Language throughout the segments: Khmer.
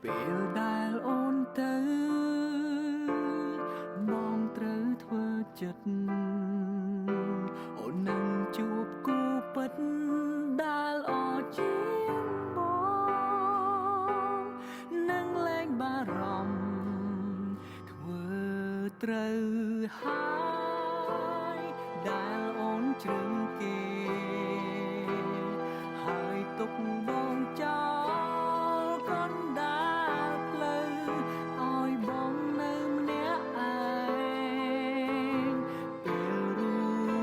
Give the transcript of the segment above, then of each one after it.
ពេលដែលអូនទៅបងត្រូវធ្វើចិត្តអូននឹងជួបគូពិតដែលអរជាងបងនឹងលែងបារម្ភធ្វើត្រូវហើយដែលអូនជ្រឹងគេហើយទុកបងចោលកណ្ដាលផ្លូវឲ្យបងនៅម្នាក់ឯងពេលរូ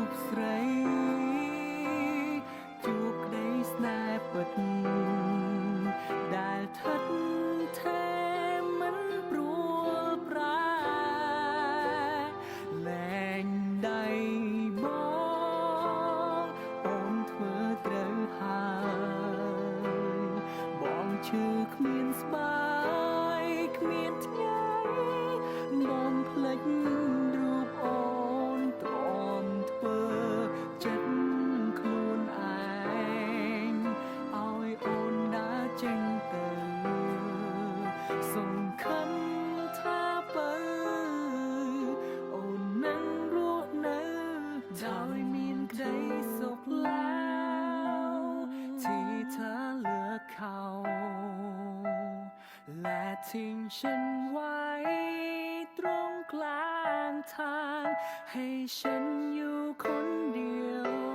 បស្រីជួបក្តីស្នេហ៍ពិតដែលថិតថេរមិនព្រួលប្រែលែងដៃបងអូនធ្វើត្រូវហើយបងឈឺគ្មានស្បាយគ្មានថ្ងៃបងភ្លេចរូបអូនទ្រាំធ្វើចិត្តខ្លួនឯងឲ្យអូនដើរចេញទៅសង្ឃឹមថាបើអូននឹងរស់នៅដោយមានក្តីសុខแล้วที่เธอเลือกเขาและทิ้งฉันไว้ตรงกลางทางให้ฉันอยู่คนเดี